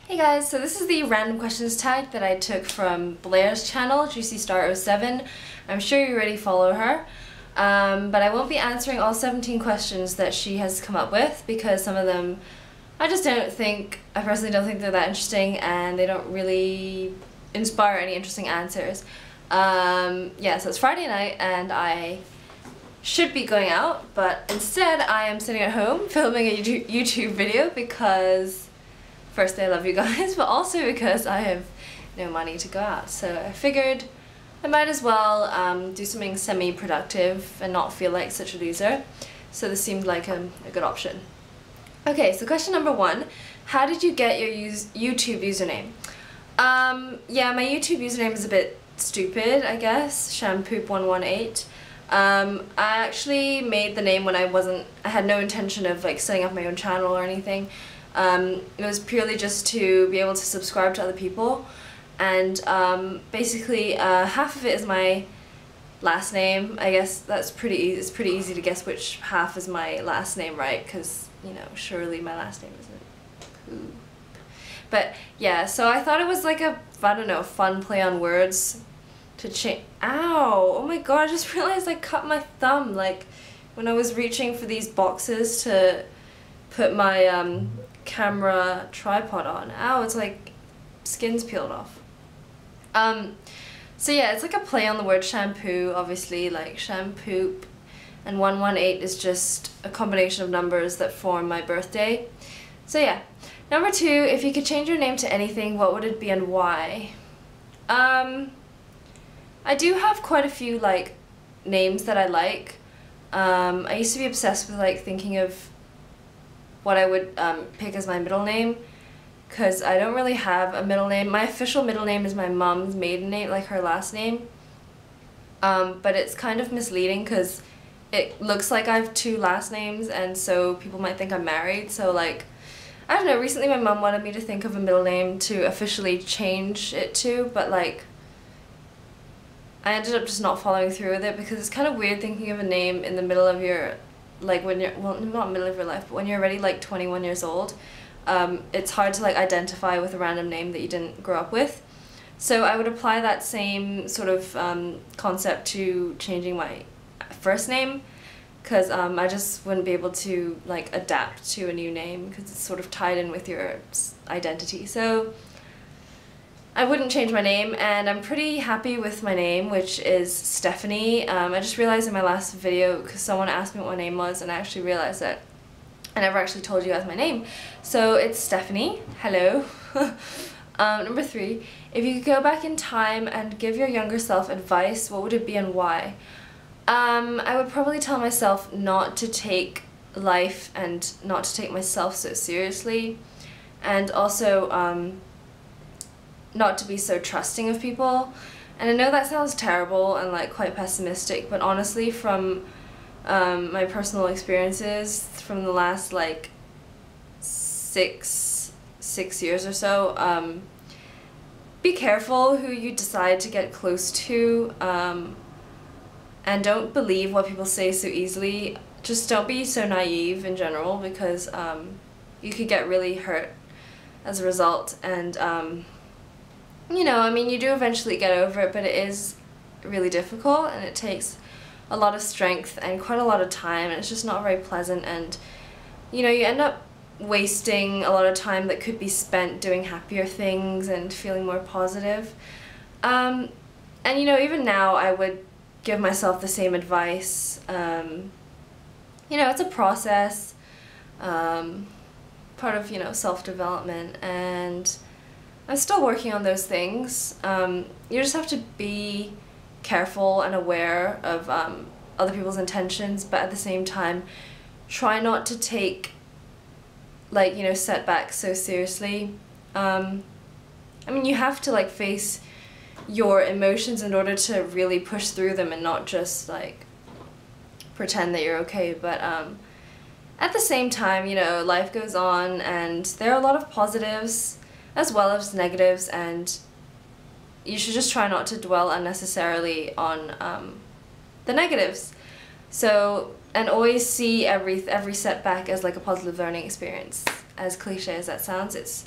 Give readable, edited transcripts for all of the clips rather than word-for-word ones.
Hey guys, so this is the random questions tag that I took from Blair's channel, JuicyStar07. I'm sure you already follow her, but I won't be answering all 17 questions that she has come up with because some of them I personally don't think they're that interesting and they don't really inspire any interesting answers. Yeah, so it's Friday night and I should be going out, but instead I am sitting at home filming a YouTube video because firstly, I love you guys, but also because I have no money to go out. So I figured I might as well do something semi-productive and not feel like such a loser. So this seemed like a good option. Okay, so question number 1. How did you get your YouTube username? Yeah, my YouTube username is a bit stupid, I guess. Shampoop118. I actually made the name when I had no intention of like setting up my own channel or anything. It was purely just to be able to subscribe to other people, and basically half of it is my last name. I guess that's pretty easy. It's pretty easy to guess which half is my last name, right? Because, you know, surely my last name isn't Poop. But yeah, so I thought it was like a, I don't know, fun play on words to change. Ow! Oh my god, I just realized I cut my thumb, like when I was reaching for these boxes to put my camera tripod on. Ow, it's like skin's peeled off. So yeah, it's like a play on the word shampoo, obviously, like Shampoop, and 118 is just a combination of numbers that form my birthday. So yeah. Number 2, if you could change your name to anything, what would it be and why? I do have quite a few like names that I like. I used to be obsessed with like thinking of what I would pick as my middle name, because I don't really have a middle name. My official middle name is my mom's maiden name, like her last name, but it's kind of misleading because it looks like I have 2 last names, and so people might think I'm married. So like, I don't know, recently my mom wanted me to think of a middle name to officially change it to, but like I ended up just not following through with it because it's kind of weird thinking of a name in the middle of your, like when you're, well, not middle of your life, but when you're already like 21 years old. It's hard to like identify with a random name that you didn't grow up with. So I would apply that same sort of concept to changing my first name, because I just wouldn't be able to like adapt to a new name because it's sort of tied in with your identity. So I wouldn't change my name, and I'm pretty happy with my name, which is Stephanie. I just realized in my last video, because someone asked me what my name was, and I actually realized that I never actually told you guys my name. So it's Stephanie. Hello. Number 3, if you could go back in time and give your younger self advice, what would it be and why? I would probably tell myself not to take life and not to take myself so seriously, and also not to be so trusting of people. And I know that sounds terrible and like quite pessimistic, but honestly, from my personal experiences from the last like six years or so, be careful who you decide to get close to, and don't believe what people say so easily. Just don't be so naive in general, because you could get really hurt as a result. And you know, I mean, you do eventually get over it, but it is really difficult and it takes a lot of strength and quite a lot of time, and it's just not very pleasant, and you know, you end up wasting a lot of time that could be spent doing happier things and feeling more positive. And you know, even now I would give myself the same advice. You know, it's a process, part of, you know, self-development, and I'm still working on those things. You just have to be careful and aware of other people's intentions, but at the same time try not to take like, you know, setbacks so seriously. I mean, you have to like face your emotions in order to really push through them and not just like pretend that you're okay, but at the same time, you know, life goes on and there are a lot of positives as well as negatives, and you should just try not to dwell unnecessarily on the negatives. So, and always see every setback as like a positive learning experience. As cliche as that sounds, it's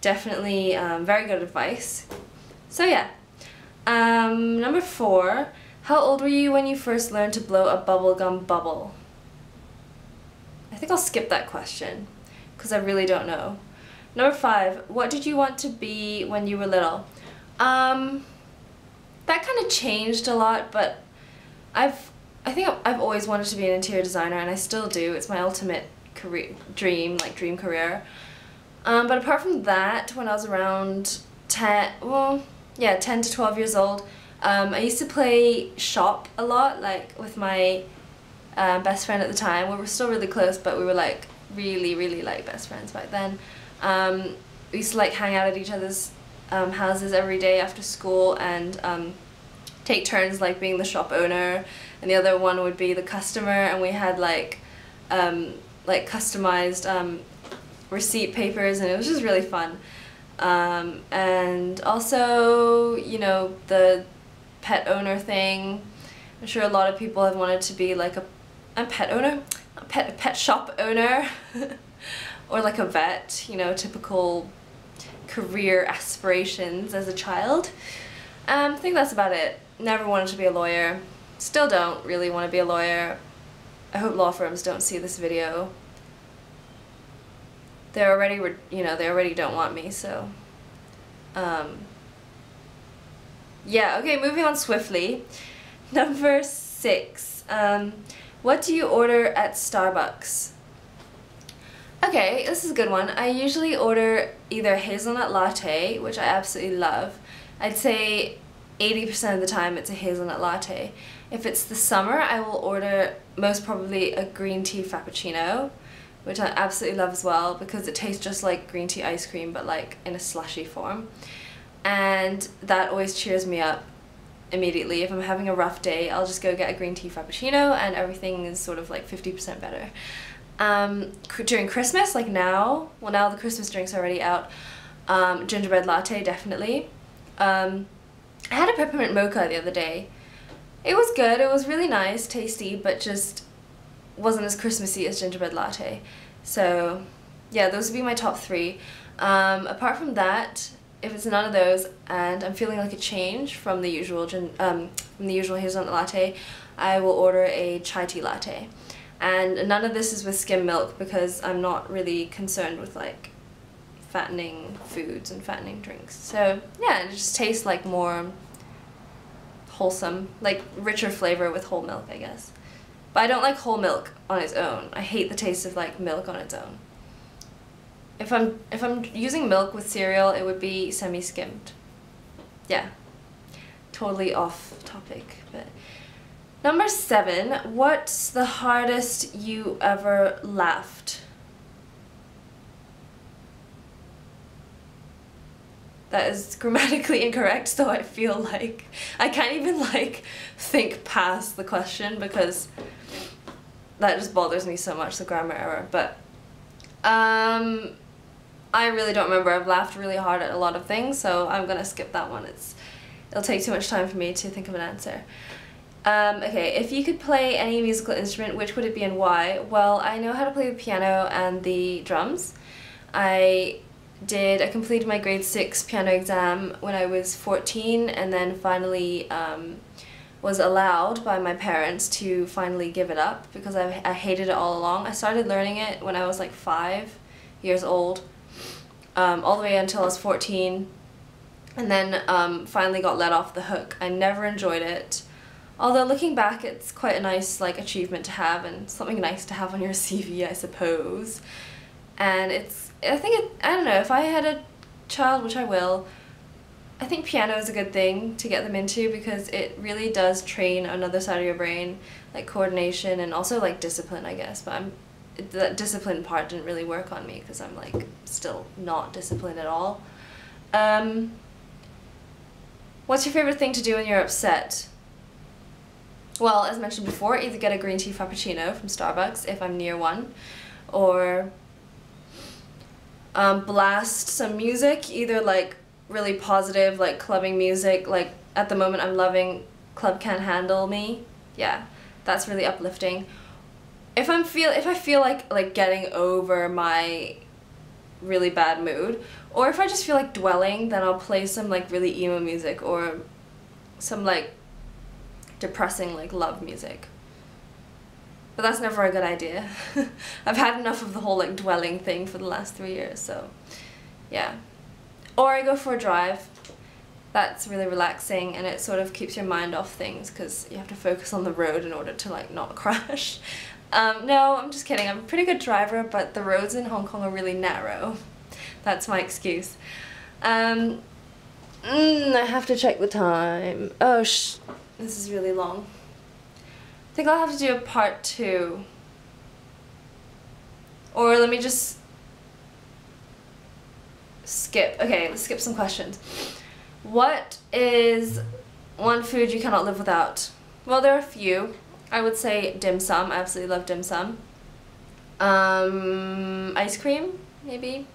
definitely very good advice. So yeah. Number 4, how old were you when you first learned to blow a bubblegum bubble? I think I'll skip that question because I really don't know. Number 5, what did you want to be when you were little? That kind of changed a lot, but I think I've always wanted to be an interior designer, and I still do. It's my ultimate dream career. But apart from that, when I was around 10 to 12 years old, I used to play shop a lot, like with my best friend at the time. We were still really close, but we were like really like best friends back then. We used to like hang out at each other's houses every day after school and take turns like being the shop owner, and the other one would be the customer, and we had like customized receipt papers, and it was just really fun. And also, you know, the pet owner thing. I'm sure a lot of people have wanted to be like a pet shop owner or like a vet, you know, typical career aspirations as a child. I think that's about it. Never wanted to be a lawyer. Still don't really want to be a lawyer. I hope law firms don't see this video. They already don't want me, so yeah, okay, moving on swiftly. Number 6, what do you order at Starbucks? Okay, this is a good one. I usually order either hazelnut latte, which I absolutely love. I'd say 80% of the time it's a hazelnut latte. If it's the summer, I will order most probably a green tea frappuccino, which I absolutely love as well because it tastes just like green tea ice cream but like in a slushy form. And that always cheers me up immediately. If I'm having a rough day, I'll just go get a green tea frappuccino and everything is sort of like 50% better. During Christmas, like now, well now the Christmas drinks are already out, gingerbread latte definitely. I had a peppermint mocha the other day. It was good, it was really nice, tasty, but just wasn't as Christmassy as gingerbread latte. So yeah, those would be my top 3. Apart from that, if it's none of those and I'm feeling like a change from the usual hazelnut latte, I will order a chai tea latte. And none of this is with skim milk because I'm not really concerned with like fattening foods and fattening drinks. So yeah, it just tastes like more wholesome, like richer flavor with whole milk, I guess. But I don't like whole milk on its own. I hate the taste of like milk on its own. If I'm using milk with cereal, it would be semi-skimmed. Yeah, totally off topic, but. Number 7, what's the hardest you ever laughed? That is grammatically incorrect, so I feel like I can't even like think past the question because that just bothers me so much, the grammar error. But I really don't remember. I've laughed really hard at a lot of things, so I'm gonna skip that one. It'll take too much time for me to think of an answer. Okay, if you could play any musical instrument, which would it be and why? Well, I know how to play the piano and the drums. I completed my grade 6 piano exam when I was 14 and then finally was allowed by my parents to finally give it up because I hated it all along. I started learning it when I was like 5 years old, all the way until I was 14, and then finally got let off the hook. I never enjoyed it. Although looking back, it's quite a nice like achievement to have and something nice to have on your CV, I suppose. And I don't know, if I had a child, which I will, I think piano is a good thing to get them into because it really does train another side of your brain, like coordination and also like discipline, I guess. But that discipline part didn't really work on me because I'm like still not disciplined at all. What's your favorite thing to do when you're upset? Well, as mentioned before, either get a green tea frappuccino from Starbucks if I'm near one, or blast some music, either like really positive, like clubbing music. Like at the moment I'm loving Club Can't Handle Me. Yeah, that's really uplifting. If I feel like getting over my really bad mood. Or if I just feel like dwelling, then I'll play some like really emo music or some like depressing like love music. But that's never a good idea. I've had enough of the whole like dwelling thing for the last 3 years, so yeah. Or I go for a drive. That's really relaxing and it sort of keeps your mind off things because you have to focus on the road in order to like not crash. No, I'm just kidding. I'm a pretty good driver, but the roads in Hong Kong are really narrow. That's my excuse. I have to check the time. Oh, this is really long. I think I'll have to do a part 2. Or let me just skip. Okay, let's skip some questions. What is one food you cannot live without? Well, there are a few. I would say dim sum. I absolutely love dim sum. Ice cream, maybe.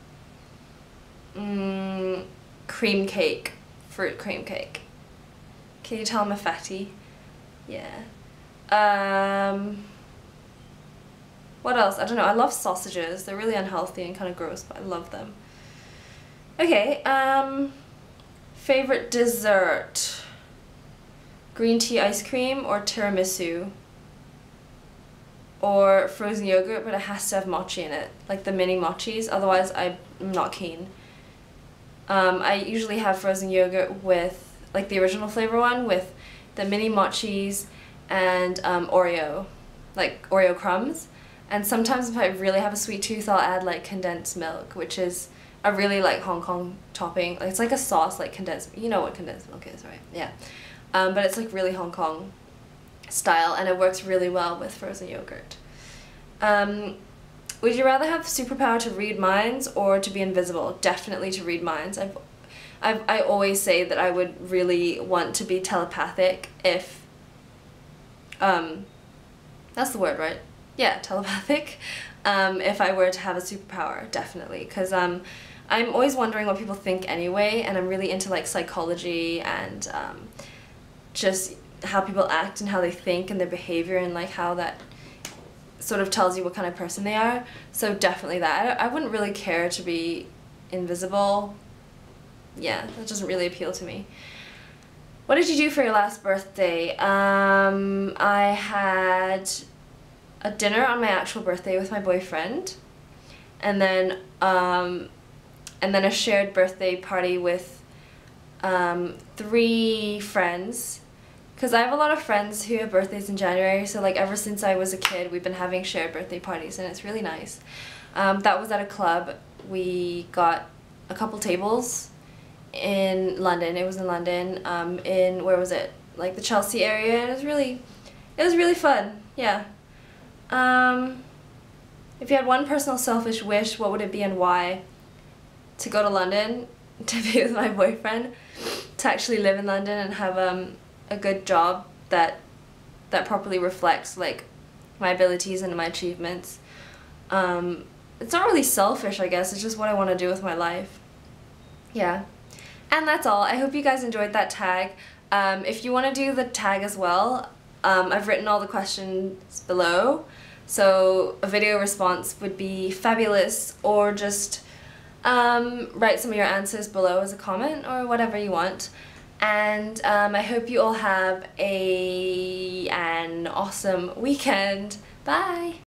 Cream cake. Fruit cream cake. Can you tell I'm a fatty? Yeah. What else? I don't know. I love sausages. They're really unhealthy and kind of gross, but I love them. Okay, favorite dessert? Green tea ice cream or tiramisu? Or frozen yogurt, but it has to have mochi in it, like the mini mochis, otherwise I'm not keen. I usually have frozen yogurt with, like the original flavor one, with the mini mochis and Oreo, like Oreo crumbs. And sometimes if I really have a sweet tooth, I'll add like condensed milk, which is a really like Hong Kong topping. Like, it's like a sauce, like condensed, you know what condensed milk is, right? Yeah. But it's like really Hong Kong style and it works really well with frozen yogurt. Would you rather have the superpower to read minds or to be invisible? Definitely to read minds. I always say that I would really want to be telepathic if, that's the word, right? Yeah, telepathic. If I were to have a superpower, definitely. Because I'm always wondering what people think anyway, and I'm really into like psychology and just how people act and how they think and their behavior and like how that sort of tells you what kind of person they are. So definitely that. I wouldn't really care to be invisible. Yeah, that doesn't really appeal to me. What did you do for your last birthday? I had a dinner on my actual birthday with my boyfriend, and then a shared birthday party with 3 friends. Because I have a lot of friends who have birthdays in January, so like ever since I was a kid we've been having shared birthday parties and it's really nice. That was at a club. We got a couple tables in London. It was in London, in, where was it? Like the Chelsea area, and it was really fun, yeah. If you had one personal selfish wish, what would it be and why? To go to London, to be with my boyfriend, to actually live in London and have a good job that properly reflects like my abilities and my achievements. It's not really selfish, I guess, it's just what I want to do with my life. Yeah. And that's all. I hope you guys enjoyed that tag. If you want to do the tag as well, I've written all the questions below, so a video response would be fabulous, or just write some of your answers below as a comment or whatever you want. And I hope you all have an awesome weekend. Bye!